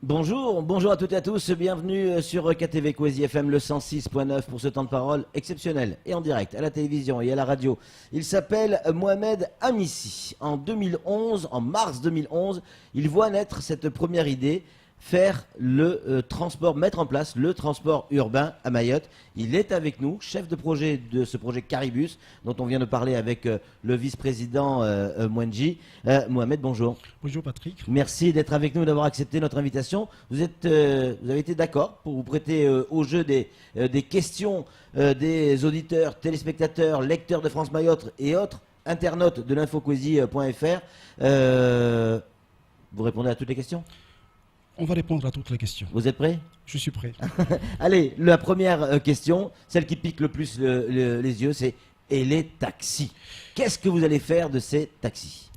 Bonjour à toutes et à tous, bienvenue sur KTV Kwezi FM le 106.9 pour ce temps de parole exceptionnel et en direct à la télévision et à la radio. Il s'appelle Mohamed Amissi. En mars 2011, il voit naître cette première idée, faire le transport, mettre en place le transport urbain à Mayotte. Il est avec nous, chef de projet de ce projet Caribus, dont on vient de parler avec le vice-président Mwenji. Mohamed, bonjour. Bonjour Patrick. Merci d'être avec nous, d'avoir accepté notre invitation. Vous avez été d'accord pour vous prêter au jeu des questions des auditeurs, téléspectateurs, lecteurs de France Mayotte et autres internautes de l'infokwezi.fr. Vous répondez à toutes les questions ? On va répondre à toutes les questions. Vous êtes prêts ? Je suis prêt. Allez, la première question, celle qui pique le plus les yeux, c'est « Et les taxis ?» Qu'est-ce que vous allez faire de ces taxis ?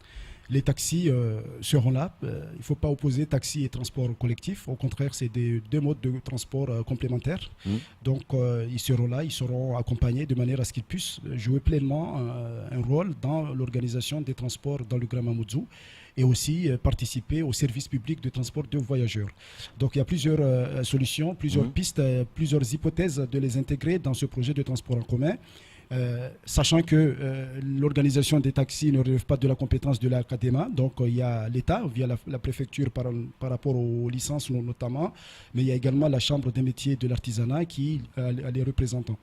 Les taxis seront là. Il ne faut pas opposer taxi et transport collectif. Au contraire, c'est deux modes de transport complémentaires. Donc, ils seront là, ils seront accompagnés de manière à ce qu'ils puissent jouer pleinement un rôle dans l'organisation des transports dans le Grand Mamoudzou et aussi participer au service public de transport de voyageurs. Donc, il y a plusieurs solutions, plusieurs pistes, plusieurs hypothèses de les intégrer dans ce projet de transport en commun. Sachant que l'organisation des taxis ne relève pas de la compétence de la CADEMA, donc il y a l'État via la préfecture par rapport aux licences notamment, mais il y a également la Chambre des métiers de l'artisanat qui a les représentants.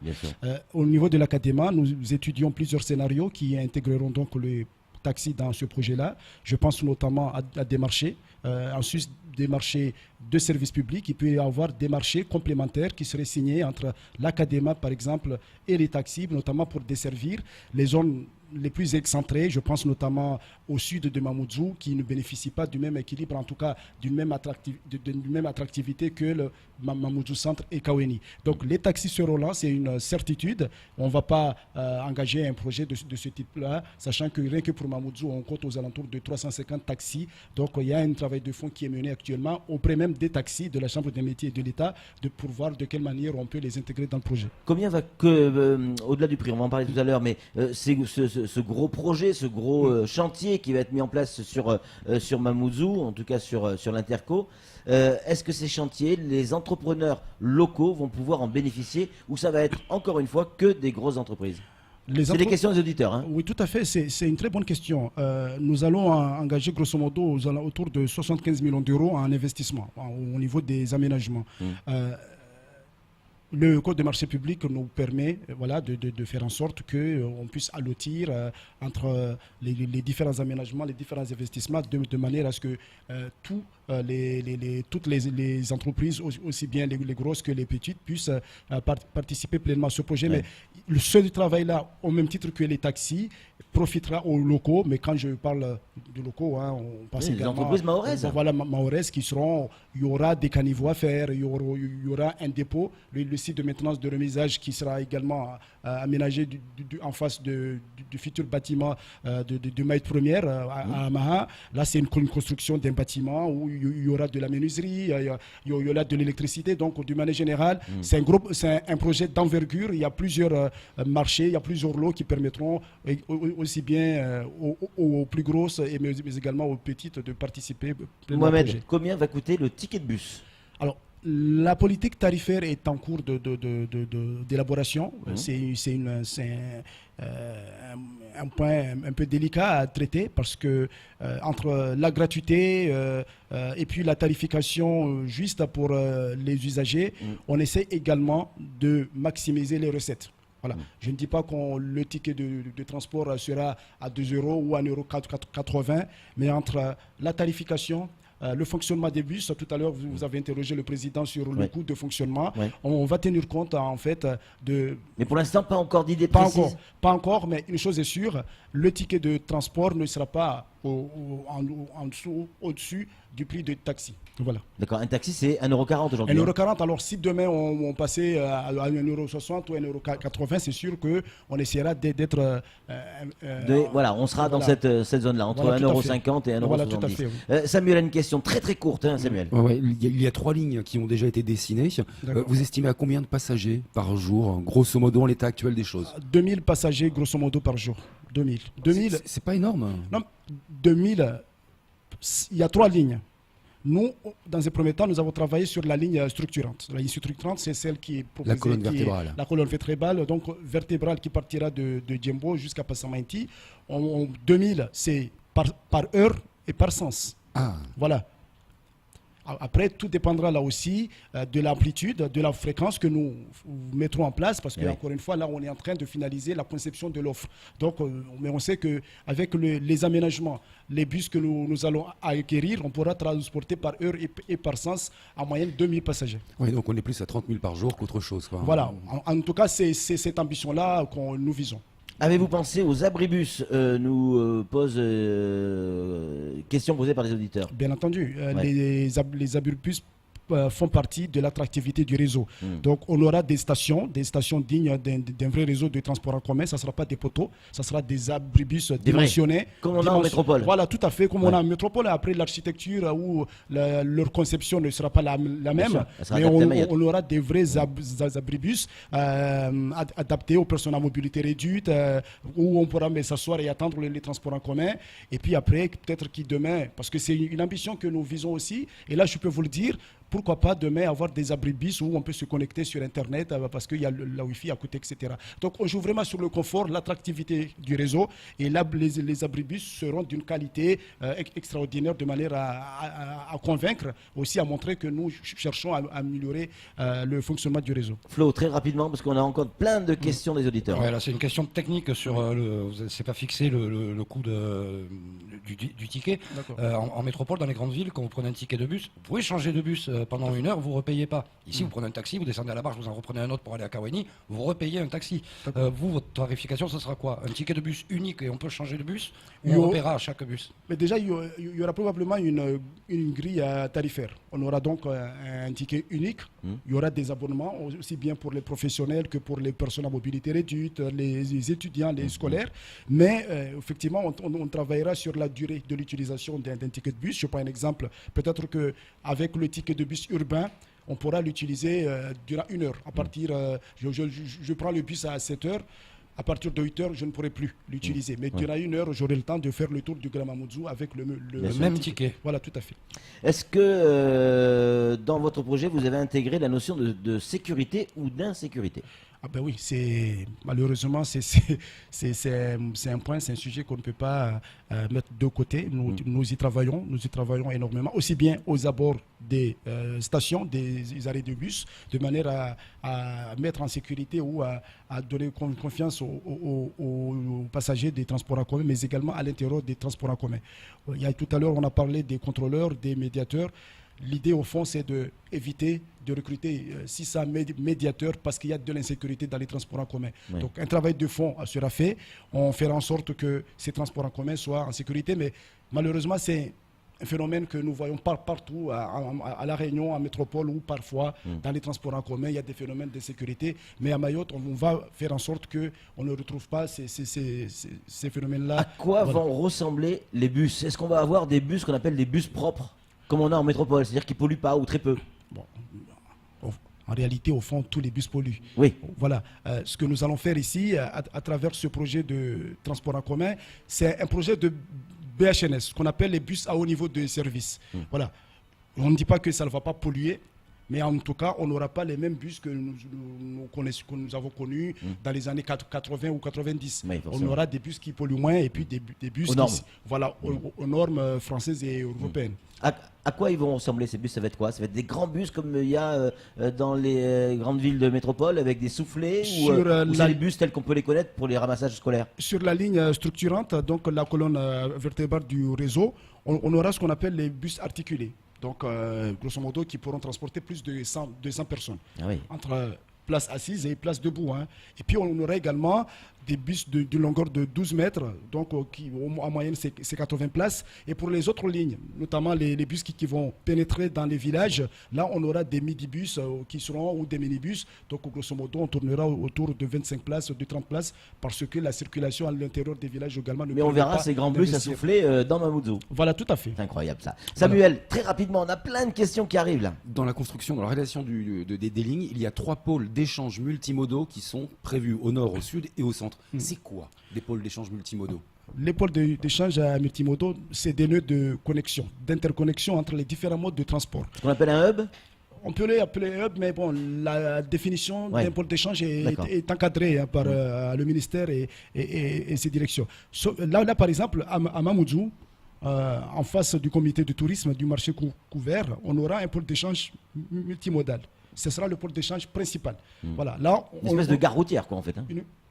Au niveau de la CADEMA, nous étudions plusieurs scénarios qui intégreront donc les taxis dans ce projet-là. Je pense notamment à des marchés, ensuite des marchés de services publics. Il peut y avoir des marchés complémentaires qui seraient signés entre l'Académa, par exemple, et les taxis, notamment pour desservir les zones les plus excentrées. Je pense notamment au sud de Mamoudzou, qui ne bénéficie pas du même équilibre, en tout cas d'une même attractivité que le Mamoudzou Centre et Kaweni. Donc les taxis seront là, c'est une certitude. On ne va pas engager un projet de ce type-là, sachant que rien que pour Mamoudzou, on compte aux alentours de 350 taxis. Donc il y a un travail de fond qui est mené actuellement auprès même des taxis, de la Chambre des métiers et de l'État, pour voir de quelle manière on peut les intégrer dans le projet. Combien au-delà du prix, on va en parler tout à l'heure, mais ce gros projet, ce gros chantier qui va être mis en place sur Mamoudzou, en tout cas sur l'Interco, est-ce que ces chantiers, les entrepreneurs locaux vont pouvoir en bénéficier ou ça va être encore une fois que des grosses entreprises ? C'est des questions des auditeurs. Hein. Oui, tout à fait. C'est une très bonne question. Nous allons engager grosso modo autour de 75 millions d'euros en investissement au niveau des aménagements. Le Code des marchés publics nous permet de faire en sorte qu'on puisse allotir entre les différents aménagements, les différents investissements de manière à ce que toutes les entreprises, aussi bien les grosses que les petites, puissent participer pleinement à ce projet. Ouais. Mais ce travail-là, au même titre que les taxis, profitera aux locaux. Mais quand je parle de locaux, on pense également les entreprises mahoraises. Voilà, mahoraises qui seront. Il y aura des caniveaux à faire, il y aura un dépôt, le site de maintenance de remisage qui sera également aménagé en face du futur bâtiment de Maït Première à Amaha. Là, c'est une construction d'un bâtiment où il y aura de la menuiserie, il y aura de l'électricité. Donc, d'une manière générale, c'est un projet d'envergure. Il y a plusieurs marchés, il y a plusieurs lots qui permettront aussi bien aux plus grosses mais également aux petites de participer. Mohamed, combien va coûter le ticket de bus ? Alors, la politique tarifaire est en cours d'élaboration. C'est un point un peu délicat à traiter parce que entre la gratuité et puis la tarification juste pour les usagers, on essaie également de maximiser les recettes. Voilà. Je ne dis pas que le ticket de transport sera à 2 euros ou à 1,80 €, mais entre la tarification, le fonctionnement des bus, tout à l'heure vous avez interrogé le président sur le coût de fonctionnement. On va tenir compte en fait de... Mais pour l'instant, pas encore d'idée précise. Pas encore, mais une chose est sûre, le ticket de transport ne sera pas au-dessus du prix du taxi. Voilà. D'accord, un taxi c'est 1,40 € aujourd'hui. 1,40 €, alors si demain on passait à 1,60 € ou 1,80 €, c'est sûr qu'on essaiera d'être... voilà, on sera dans cette zone-là, entre 1,50 € et 1,70 €. Voilà, tout à fait, oui. Samuel a une question très très courte, Samuel. Ouais, il y a 3 lignes qui ont déjà été dessinées. Vous estimez à combien de passagers par jour, grosso modo, en l'état actuel des choses ? 2000 passagers, grosso modo, par jour. 2000. C'est pas énorme. Non, 2000, il y a 3 lignes. Nous, dans un premier temps, nous avons travaillé sur la ligne structurante. La ligne structurante, c'est celle qui est proposée. La colonne vertébrale. La colonne vertébrale, donc vertébrale qui partira de Djembo jusqu'à Passamainti. En 2000, c'est par heure et par sens. Ah. Voilà. Après, tout dépendra là aussi de l'amplitude, de la fréquence que nous mettrons en place, parce qu'encore une fois, là, on est en train de finaliser la conception de l'offre. Donc, mais on sait qu'avec les aménagements, les bus que nous allons acquérir, on pourra transporter par heure et par sens en moyenne 2000 passagers. Oui, donc on est plus à 30 000 par jour qu'autre chose, quoi. Voilà. En tout cas, c'est cette ambition-là que nous visons. Avez-vous pensé aux abribus nous pose question posée par les auditeurs. Bien entendu, les abribus font partie de l'attractivité du réseau. Donc on aura des stations dignes d'un vrai réseau de transport en commun. Ça ne sera pas des poteaux, ça sera des abribus dimensionnés. Comme on a en métropole. Voilà, tout à fait, comme on a en métropole. Après, l'architecture ou leur conception ne sera pas la même, mais on aura des vrais abribus adaptés aux personnes à mobilité réduite, où on pourra s'asseoir et attendre les transports en commun. Et puis après, peut-être que demain, parce que c'est une ambition que nous visons aussi, et là je peux vous le dire, pourquoi pas demain avoir des abribus où on peut se connecter sur Internet parce qu'il y a la Wi-Fi à côté, etc. Donc on joue vraiment sur le confort, l'attractivité du réseau. Et là, les abribus seront d'une qualité extraordinaire de manière à convaincre, aussi à montrer que nous cherchons à améliorer le fonctionnement du réseau. Flo, très rapidement, parce qu'on a encore plein de questions des auditeurs. Ouais, là, c'est une question technique sur c'est pas fixé le coût du ticket. En métropole, dans les grandes villes, quand vous prenez un ticket de bus, vous pouvez changer de bus pendant une heure, vous ne repayez pas. Ici, vous prenez un taxi, vous descendez à la barge, vous en reprenez un autre pour aller à Kaweni, vous repayez un taxi. Vous, votre tarification, ce sera quoi? Un ticket de bus unique et on peut changer de bus, ou on repaiera à chaque bus? Mais déjà, il y aura probablement une grille tarifaire. On aura donc un ticket unique. Il y aura des abonnements, aussi bien pour les professionnels que pour les personnes à mobilité réduite, les étudiants, les scolaires. Mais effectivement, on travaillera sur la durée de l'utilisation d'un ticket de bus. Je prends un exemple. Peut-être qu'avec le ticket de bus urbain, on pourra l'utiliser durant une heure. À partir, je prends le bus à 7 heures. À partir de 8 heures, je ne pourrai plus l'utiliser. Mais durant une heure, j'aurai le temps de faire le tour du Grand Mamoudzou avec le même ticket. Voilà, tout à fait. Est-ce que dans votre projet, vous avez intégré la notion de sécurité ou d'insécurité? Ah ben oui, malheureusement c'est un point, c'est un sujet qu'on ne peut pas mettre de côté. Nous y travaillons énormément, aussi bien aux abords des stations, des arrêts de bus, de manière à mettre en sécurité ou à donner confiance aux passagers des transports en commun, mais également à l'intérieur des transports en commun. Tout à l'heure, on a parlé des contrôleurs, des médiateurs. L'idée, au fond, c'est d'éviter de recruter 600 médiateurs parce qu'il y a de l'insécurité dans les transports en commun. Oui. Donc, un travail de fond sera fait. On fera en sorte que ces transports en commun soient en sécurité. Mais malheureusement, c'est un phénomène que nous voyons partout, à La Réunion, en métropole, ou parfois dans les transports en commun, il y a des phénomènes d'insécurité. Mais à Mayotte, on va faire en sorte qu'on ne retrouve pas ces phénomènes-là. À quoi vont ressembler les bus? Est-ce qu'on va avoir des bus qu'on appelle des bus propres, comme on a en métropole, c'est-à-dire qu'ils ne polluent pas ou très peu? Bon, en réalité, au fond, tous les bus polluent. Oui. Voilà. Ce que nous allons faire ici, à travers ce projet de transport en commun, c'est un projet de BHNS, ce qu'on appelle les bus à haut niveau de service. Voilà. On ne dit pas que ça ne va pas polluer, mais en tout cas, on n'aura pas les mêmes bus que nous avons connus dans les années 80 ou 90. Oui, on aura des bus qui polluent moins et puis des bus aux normes françaises et européennes. À quoi ils vont ressembler ces bus? Ça va être quoi? Ça va être des grands bus comme il y a dans les grandes villes de métropole avec des soufflets ou c'est les bus tels qu'on peut les connaître pour les ramassages scolaires? Sur la ligne structurante, donc la colonne vertébrale du réseau, on aura ce qu'on appelle les bus articulés. Donc, grosso modo, qui pourront transporter plus de 200 personnes. Ah oui. Entre place assise et place debout. Et puis, on aura également des bus de longueur de 12 mètres, donc en moyenne, c'est 80 places. Et pour les autres lignes, notamment les bus qui vont pénétrer dans les villages, là, on aura des midibus qui seront, ou des minibus. Donc, grosso modo, on tournera autour de 25 places, de 30 places, parce que la circulation à l'intérieur des villages également ne. Mais on verra ces grands bus à souffler dans Mamoudzou. Voilà, tout à fait. C'est incroyable, ça. Samuel, très rapidement, on a plein de questions qui arrivent, là. Dans la construction, dans la réalisation des lignes, il y a 3 pôles d'échanges multimodaux qui sont prévus au nord, au sud et au centre. C'est quoi des pôles d'échange multimodaux? Les pôles d'échange multimodaux, c'est des nœuds de connexion, d'interconnexion entre les différents modes de transport. Ce qu'on appelle un hub? On peut l'appeler hub, mais bon, la définition d'un pôle d'échange est encadrée par le ministère et ses directions. Là, par exemple, à Mamoudzou, en face du comité de tourisme du marché couvert, on aura un pôle d'échange multimodal. Ce sera le pôle d'échange principal. Voilà. Là, une espèce de gare routière, quoi, en fait. Hein.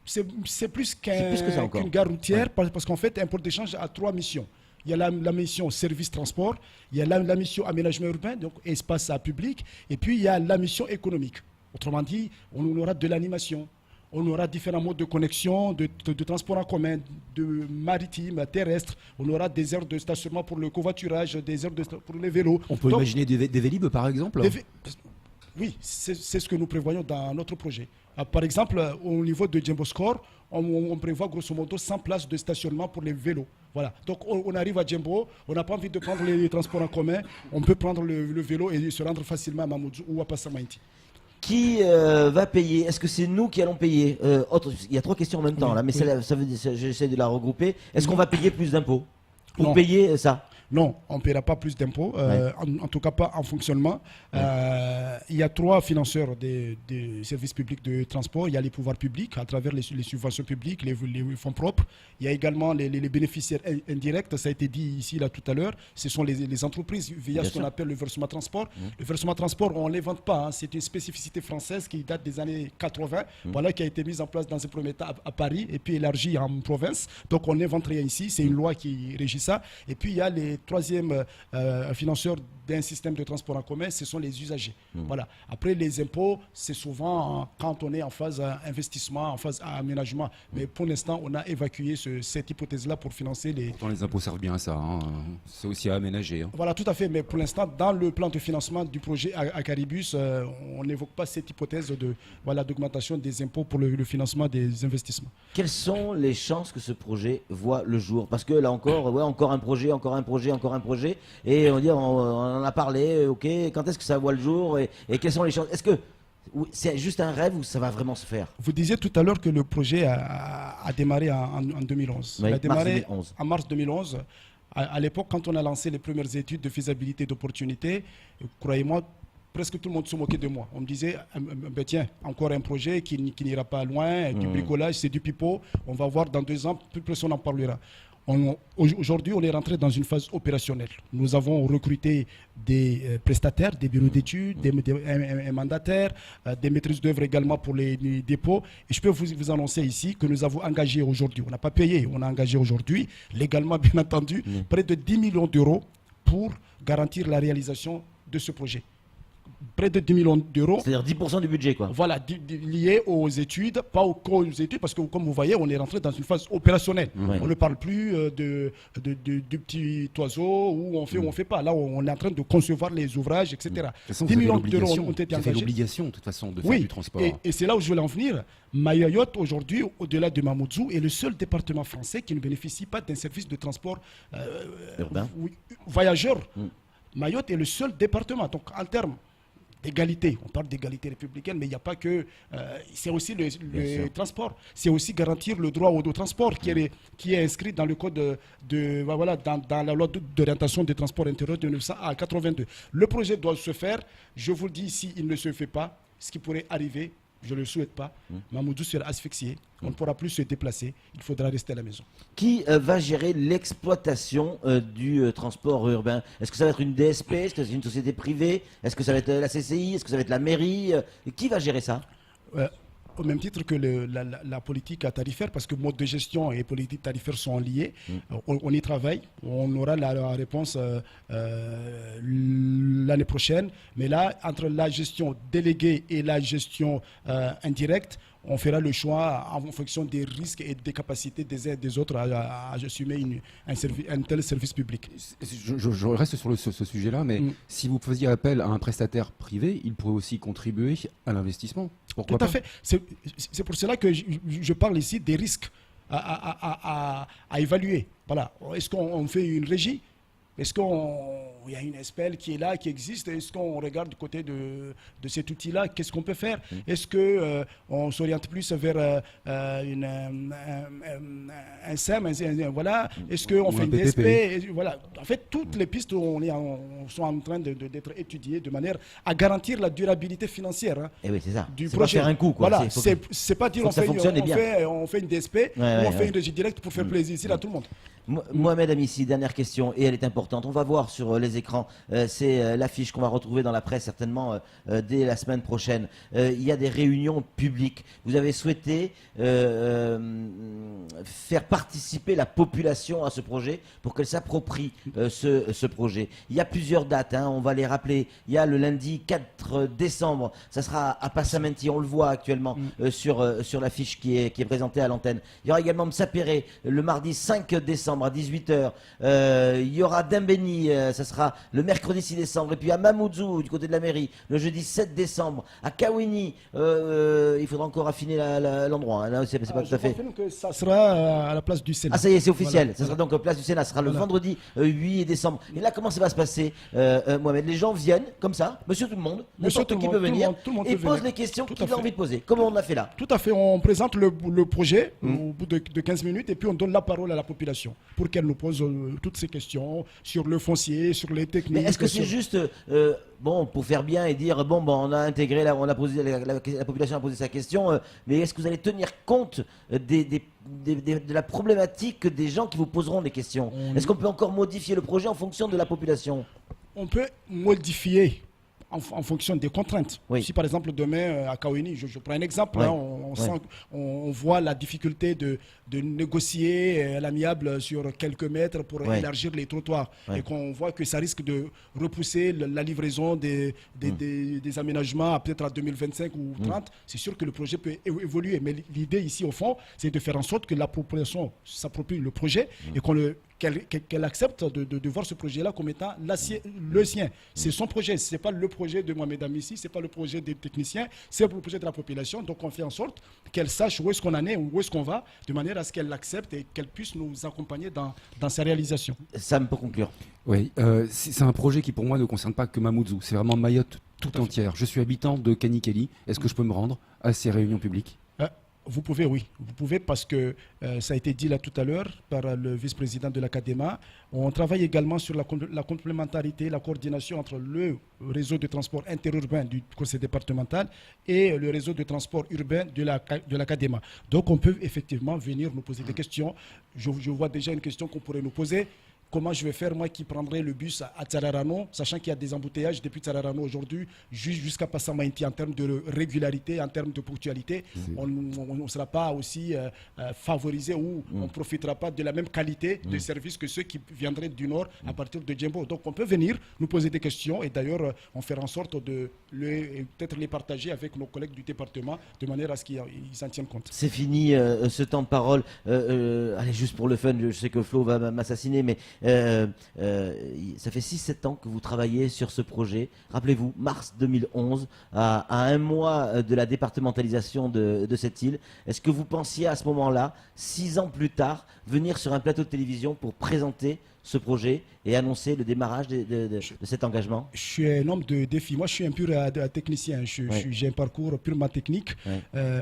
C'est plus qu'une gare routière, parce qu'en fait, un pôle d'échange a 3 missions. Il y a la mission service transport, il y a la mission aménagement urbain, donc espace public, et puis il y a la mission économique. Autrement dit, on aura de l'animation, on aura différents modes de connexion, de transport en commun, de maritime, terrestre, on aura des aires de stationnement pour le covoiturage, des aires pour les vélos. On peut imaginer des Vélib par exemple? Oui, c'est ce que nous prévoyons dans notre projet. Par exemple, au niveau de Djembo Score, on prévoit grosso modo 100 places de stationnement pour les vélos. Voilà. Donc on arrive à Djembo, on n'a pas envie de prendre les transports en commun, on peut prendre le vélo et se rendre facilement à Mamoudzou ou à Passamainti. Qui va payer? Est-ce que c'est nous qui allons payer? Il y a 3 questions en même temps, là, mais j'essaie de la regrouper. Est-ce qu'on va payer plus d'impôts pour payer ça? Non, on ne paiera pas plus d'impôts, en tout cas pas en fonctionnement. Il y a 3 financeurs des services publics de transport. Il y a les pouvoirs publics à travers les subventions publiques, les fonds propres. Il y a également les bénéficiaires indirects, ça a été dit ici là tout à l'heure. Ce sont les entreprises via ce qu'on appelle le versement transport. Le versement transport, on ne l'invente pas. Hein. C'est une spécificité française qui date des années 80, voilà, qui a été mise en place dans un premier temps à Paris et puis élargie en province. Donc on n'invente rien ici, c'est une loi qui régit ça. Et puis il y a les 3e financeurs d'un système de transport en commun, ce sont les usagers. Voilà. Après, les impôts, c'est souvent quand on est en phase investissement, en phase aménagement. Mais pour l'instant, on a évacué cette hypothèse-là pour financer les... Pourtant, les impôts servent bien à ça. Hein. C'est aussi à aménager. Hein. Voilà, tout à fait. Mais pour l'instant, dans le plan de financement du projet Acaribus, on n'évoque pas cette hypothèse d'augmentation des impôts pour le financement des investissements. Quelles sont les chances que ce projet voit le jour? Parce que là encore, encore un projet, et on en a parlé, ok, quand est-ce que ça voit le jour et quelles sont les chances? Est-ce que c'est juste un rêve ou ça va vraiment se faire? Vous disiez tout à l'heure que le projet a démarré en 2011. Oui, il a démarré mars 2011. En mars 2011. À l'époque, quand on a lancé les premières études de faisabilité et d'opportunité, croyez-moi, presque tout le monde se moquait de moi. On me disait, tiens, encore un projet qui n'ira pas loin, du bricolage, c'est du pipeau, on va voir dans 2 ans, plus personne n'en parlera. Aujourd'hui, on est rentré dans une phase opérationnelle. Nous avons recruté des prestataires, des bureaux d'études, un mandataire, des maîtrises d'œuvre également pour les dépôts. Et je peux vous annoncer ici que nous avons engagé aujourd'hui, on n'a pas payé, on a engagé aujourd'hui, légalement bien entendu, près de 10 millions d'euros pour garantir la réalisation de ce projet. Près de 10 millions d'euros. C'est-à-dire 10% du budget, quoi. Voilà, lié aux études, pas aux études, parce que comme vous voyez, on est rentré dans une phase opérationnelle. On ne parle plus du petit oiseau où on fait ou on ne fait pas. Là, on est en train de concevoir les ouvrages, etc. 10 millions d'euros ont été engagés. C'est l'obligation, de toute façon, de faire du transport. Et c'est là où je voulais en venir. Mayotte, aujourd'hui, au-delà de Mamoudzou, est le seul département français qui ne bénéficie pas d'un service de transport urbain, voyageurs. Mayotte est le seul département. Donc, en termes d'égalité, on parle d'égalité républicaine, mais il n'y a pas que... c'est aussi le transport. C'est aussi garantir le droit au transport qui est inscrit dans le code dans la loi d'orientation des transports intérieurs de 1982. Le projet doit se faire. Je vous le dis, si il ne se fait pas, ce qui pourrait arriver, je ne le souhaite pas, Mamoudzou sera asphyxié, on ne pourra plus se déplacer, il faudra rester à la maison. Qui va gérer l'exploitation du transport urbain? Est-ce que ça va être une DSP? Est-ce que c'est une société privée? Est-ce que ça va être la CCI? Est-ce que ça va être la mairie? Qui va gérer ça? Au même titre que la politique tarifaire, parce que mode de gestion et politique tarifaire sont liés, on y travaille, on aura la réponse l'année prochaine, mais là, entre la gestion déléguée et la gestion indirecte, on fera le choix en fonction des risques et des capacités des uns et des autres à assumer un tel service public. Je reste sur ce sujet-là, mais si vous faisiez appel à un prestataire privé, il pourrait aussi contribuer à l'investissement. Pourquoi pas ? Tout à fait. C'est pour cela que je parle ici des risques à évaluer. Voilà. Est-ce qu'on fait une régie ? Est-ce qu'il y a une SPL qui est là, qui existe? Est-ce qu'on regarde du côté de cet outil-là? Qu'est-ce qu'on peut faire? Est-ce qu'on s'oriente plus vers un SEM? Voilà. Est-ce qu'on fait une DSP? Voilà. En fait, toutes les pistes sont en train d'être étudiées de manière à garantir la durabilité financière, hein, Et oui, c'est ça. du C'est projet. pas faire un coup, quoi. Voilà. C'est- C'est pas dire faut que ça fonctionne bien. on fait une DSP ou on fait une régie directe pour faire plaisir à tout le monde. Mohamed Amissi, dernière question, et elle est importante. On va voir sur les écrans, c'est l'affiche qu'on va retrouver dans la presse certainement dès la semaine prochaine. Il y a des réunions publiques. Vous avez souhaité faire participer la population à ce projet pour qu'elle s'approprie ce projet. Il y a plusieurs dates, hein, on va les rappeler. Il y a le lundi 4 décembre, ça sera à Passamenti, on le voit actuellement sur l'affiche qui est présentée à l'antenne. Il y aura également Msapéré le mardi 5 décembre à 18h. Il y aura Dembeni, ça sera le mercredi 6 décembre. Et puis à Mamoudzou, du côté de la mairie, le jeudi 7 décembre. À Kawini, il faudra encore affiner l'endroit. Hein. Là, c'est pas tout à fait. Je confirme que ça sera à la place du Sénat. Ah, ça y est, c'est officiel. Voilà. Ça sera donc place du Sénat. Ça sera le Voilà. vendredi 8 décembre. Et là, comment ça va se passer, Mohamed? Les gens viennent comme ça, monsieur tout le monde, Monsieur n'importe tout le qui monde, peut tout le venir monde, tout le monde et peut pose venir. les questions Tout qu'il à a fait. envie de poser. Comme on l'a fait là. Tout à fait, on présente le projet au bout de 15 minutes et puis on donne la parole à la population pour qu'elle nous pose toutes ces questions sur le foncier, sur les techniques. Mais est-ce que c'est sur- juste bon pour faire bien et dire bon on a intégré on a posé la population a posé sa question, mais est-ce que vous allez tenir compte de la problématique des gens qui vous poseront des questions? Est-ce qu'on peut encore modifier le projet en fonction de la population? On peut modifier en fonction des contraintes. Oui. Si par exemple demain à Kawini, je prends un exemple, Ouais. hein, Ouais. on voit la difficulté de négocier à l'amiable sur quelques mètres pour Ouais. élargir les trottoirs Ouais. et qu'on voit que ça risque de repousser la livraison des aménagements à peut-être à 2025 ou 30, c'est sûr que le projet peut évoluer. Mais l'idée ici au fond, c'est de faire en sorte que la population s'approprie le projet et qu'elle accepte de voir ce projet-là comme étant le sien. C'est son projet, c'est pas le projet de Mohamed Amissi, c'est pas le projet des techniciens, c'est le projet de la population. Donc on fait en sorte qu'elle sache où est-ce qu'on en est, où est-ce qu'on va, de manière à ce qu'elle l'accepte et qu'elle puisse nous accompagner dans sa réalisation. Sam, pour conclure. Oui, c'est un projet qui pour moi ne concerne pas que Mamoudzou, c'est vraiment Mayotte tout entière. Je suis habitant de Kanikeli, est-ce que je peux me rendre à ces réunions publiques? Vous pouvez, oui. Vous pouvez parce que ça a été dit là tout à l'heure par le vice-président de l'Académa. On travaille également sur la complémentarité, la coordination entre le réseau de transport interurbain du conseil départemental et le réseau de transport urbain de l'Académa. Donc on peut effectivement venir nous poser des questions. Je vois déjà une question qu'on pourrait nous poser. Comment je vais faire, moi qui prendrai le bus à Tsararano, sachant qu'il y a des embouteillages depuis Tsararano aujourd'hui jusqu'à Passamenti en termes de régularité, en termes de ponctualité. On ne sera pas aussi favorisé ou on ne profitera pas de la même qualité de service que ceux qui viendraient du nord à partir de Djembo. Donc on peut venir nous poser des questions et d'ailleurs on fera en sorte de peut-être les partager avec nos collègues du département de manière à ce qu'ils s'en tiennent compte. C'est fini ce temps de parole. Allez, juste pour le fun, je sais que Flo va m'assassiner, mais ça fait 6-7 ans que vous travaillez sur ce projet. Rappelez-vous, mars 2011, à un mois de la départementalisation de cette île. Est-ce que vous pensiez à ce moment-là, 6 ans plus tard, venir sur un plateau de télévision pour présenter ce projet et annoncer le démarrage de cet engagement? Je suis un homme de défi. Moi, je suis un pur technicien. J'ai un parcours purement technique.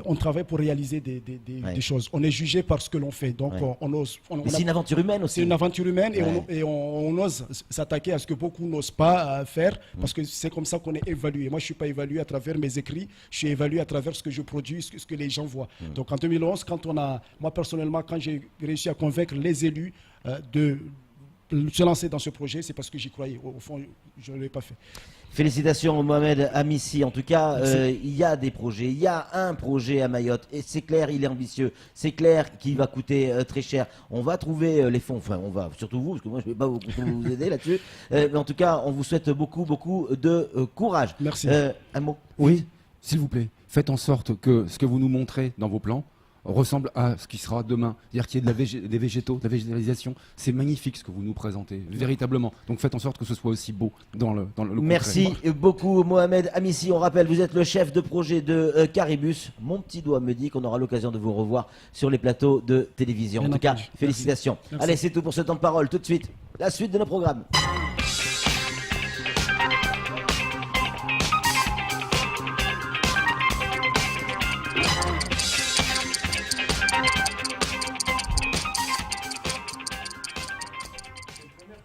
On travaille pour réaliser des choses. On est jugé par ce que l'on fait. Donc, on ose. Mais c'est une aventure humaine aussi. C'est une aventure humaine et on ose s'attaquer à ce que beaucoup n'osent pas faire parce que c'est comme ça qu'on est évalué. Moi, je ne suis pas évalué à travers mes écrits. Je suis évalué à travers ce que je produis, ce que les gens voient. Donc, en 2011, moi, personnellement, quand j'ai réussi à convaincre les élus de se lancer dans ce projet, c'est parce que j'y croyais. Au fond, je ne l'ai pas fait. Félicitations Mohamed Amissi. En tout cas, il y a des projets. Il y a un projet à Mayotte et c'est clair, il est ambitieux. C'est clair qu'il va coûter très cher. On va trouver les fonds. Enfin, on va, surtout vous, parce que moi, je ne vais pas vous aider là-dessus. Mais en tout cas, on vous souhaite beaucoup de courage. Merci. Un mot? Oui, s'il vous plaît, faites en sorte que ce que vous nous montrez dans vos plans ressemble à ce qui sera demain. C'est-à-dire qu'il y ait des végétaux, de la végétalisation. C'est magnifique ce que vous nous présentez, véritablement. Donc faites en sorte que ce soit aussi beau dans le Merci beaucoup Mohamed Amissi. On rappelle, vous êtes le chef de projet de Caribus. Mon petit doigt me dit qu'on aura l'occasion de vous revoir sur les plateaux de télévision. En tout cas, félicitations. Merci. Allez, c'est tout pour ce temps de parole. Tout de suite. La suite de nos programmes.